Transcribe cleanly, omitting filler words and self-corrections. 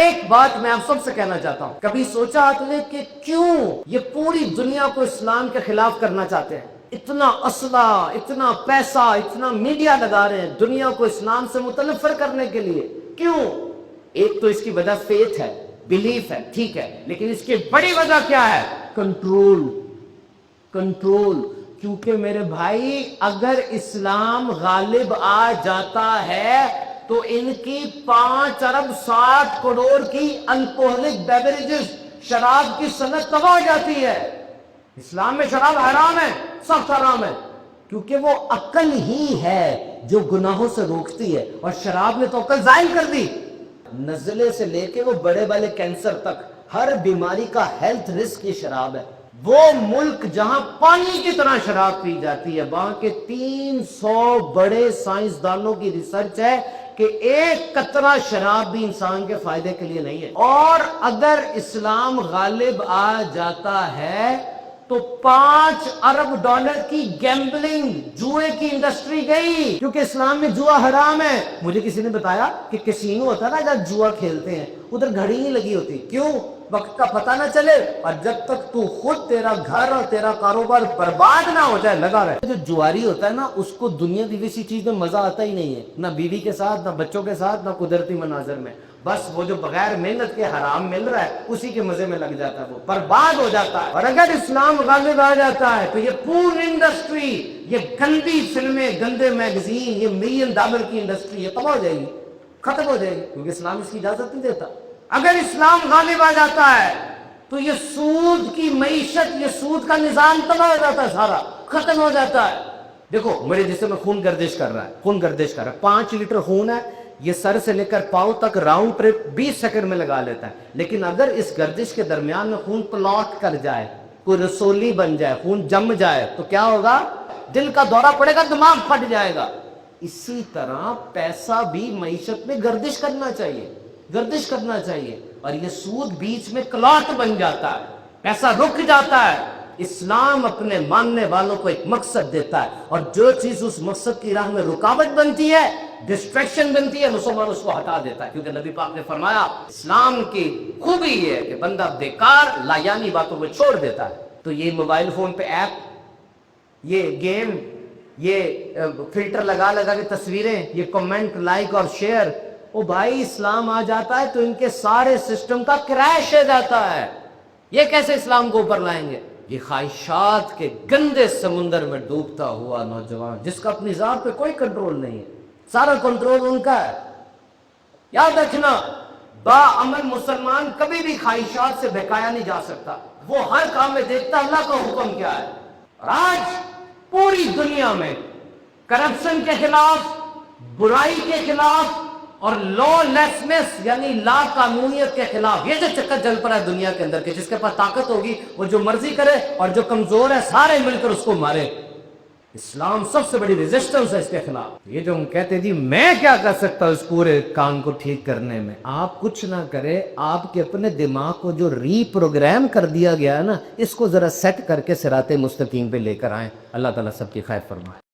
ایک بات میں آپ سب سے کہنا چاہتا ہوں، کبھی سوچا آپ نے کہ کیوں یہ پوری دنیا کو اسلام کے خلاف کرنا چاہتے ہیں؟ اتنا اسلحہ، اتنا پیسہ، اتنا میڈیا لگا رہے ہیں دنیا کو اسلام سے متنفر کرنے کے لیے، کیوں؟ ایک تو اس کی وجہ فیتھ ہے، بلیف ہے، ٹھیک ہے، لیکن اس کی بڑی وجہ کیا ہے؟ کنٹرول۔ کیونکہ میرے بھائی اگر اسلام غالب آ جاتا ہے تو ان کی 5 ارب 60 کروڑ کی الکوہلک بیوریجز، شراب کی صنعت تباہ ہو جاتی ہے۔ اسلام میں شراب حرام ہے، سخت حرام ہے، کیونکہ وہ عقل ہی ہے جو گناہوں سے روکتی ہے، اور شراب نے تو عقل زائل کر دی۔ نزلے سے لے کے وہ بڑے والے کینسر تک ہر بیماری کا ہیلتھ رسک یہ شراب ہے۔ وہ ملک جہاں پانی کی طرح شراب پی جاتی ہے، وہاں کے 300 بڑے سائنسدانوں کی ریسرچ ہے کہ ایک قطرہ شراب بھی انسان کے فائدے کے لیے نہیں ہے۔ اور اگر اسلام غالب آ جاتا ہے تو 5 ارب ڈالر کی گیمبلنگ، جوئے کی انڈسٹری گئی، کیونکہ اسلام میں جوا حرام ہے۔ مجھے کسی نے بتایا کہ کسینو ہوتا ہے نا جب جوا کھیلتے ہیں، ادھر گھڑی نہیں لگی ہوتی، کیوں؟ وقت کا پتہ نہ چلے، اور جب تک تو خود، تیرا گھر اور تیرا کاروبار برباد نہ ہو جائے لگا رہے۔ جو جواری ہوتا ہے نا، اس کو دنیا کی کسی چیز میں مزہ آتا ہی نہیں ہے، نہ بیوی کے ساتھ، نہ بچوں کے ساتھ، نہ قدرتی مناظر میں، بس وہ جو بغیر محنت کے حرام مل رہا ہے اسی کے مزے میں لگ جاتا ہے، وہ برباد ہو جاتا ہے۔ اور اگر اسلام غالب آ جاتا ہے تو یہ پوری انڈسٹری، یہ گندی فلمیں، گندے میگزین، یہ $1 ملین کی انڈسٹری یہ تباہ ہو جائے گی، ختم ہو جائے گی، کیونکہ اسلام اس کی اجازت نہیں دیتا۔ اگر اسلام غالب آ جاتا ہے تو یہ سود کی معیشت، یہ سود کا نظام تباہ ہو جاتا ہے، سارا ختم ہو جاتا ہے۔ دیکھو میرے جسم میں خون گردش کر رہا ہے، 5 لیٹر خون ہے، یہ سر سے لے کر پاؤں تک راؤنڈ ٹرپ 20 سیکنڈ میں لگا لیتا ہے، لیکن اگر اس گردش کے درمیان میں خون پلاٹ کر جائے، کوئی رسولی بن جائے، خون جم جائے تو کیا ہوگا؟ دل کا دورہ پڑے گا، دماغ پھٹ جائے گا۔ اسی طرح پیسہ بھی معیشت میں گردش کرنا چاہیے، اور یہ سود بیچ میں کلاٹ بن جاتا ہے، پیسہ رک جاتا ہے۔ اسلام اپنے ماننے والوں کو ایک مقصد دیتا ہے، اور جو چیز اس مقصد کی راہ میں رکاوٹ بنتی ہے، ڈسٹریکشن بنتی ہے، مسلمان اس کو ہٹا دیتا ہے، کیونکہ نبی پاک نے فرمایا اسلام کی خوبی یہ ہے کہ بندہ بیکار لایانی باتوں کو چھوڑ دیتا ہے۔ تو یہ موبائل فون پہ ایپ، یہ گیم، یہ فلٹر لگا کے تصویریں، یہ کمنٹ، لائک اور شیئر، او بھائی اسلام آ جاتا ہے تو ان کے سارے سسٹم کا کریش ہو جاتا ہے۔ یہ کیسے اسلام کو اوپر لائیں گے؟ یہ خواہشات کے گندے سمندر میں ڈوبتا ہوا نوجوان، جس کا اپنی ذات پہ کوئی کنٹرول نہیں ہے، سارا کنٹرول ان کا ہے۔ یاد رکھنا، باعمل مسلمان کبھی بھی خواہشات سے بہکایا نہیں جا سکتا، وہ ہر کام میں دیکھتا اللہ کا حکم کیا ہے۔ اور آج پوری دنیا میں کرپشن کے خلاف، برائی کے خلاف، اور لا لیسنس یعنی لا قانونیت کے خلاف یہ جو چکر چل پڑا ہے دنیا کے اندر، کہ جس کے پاس طاقت ہوگی وہ جو مرضی کرے، اور جو کمزور ہے سارے مل کر اس کو مارے۔ اسلام سب سے بڑی ریزسٹنس ہے اس کے خلاف۔ یہ جو ہم کہتے جی میں کیا کر سکتا ہوں اس پورے کام کو ٹھیک کرنے میں، آپ کچھ نہ کرے، آپ کے اپنے دماغ کو جو ری پروگرام کر دیا گیا ہے نا، اس کو ذرا سیٹ کر کے صراط مستقیم پہ لے کر آئیں۔ اللہ تعالیٰ سب کی خیر فرمائے۔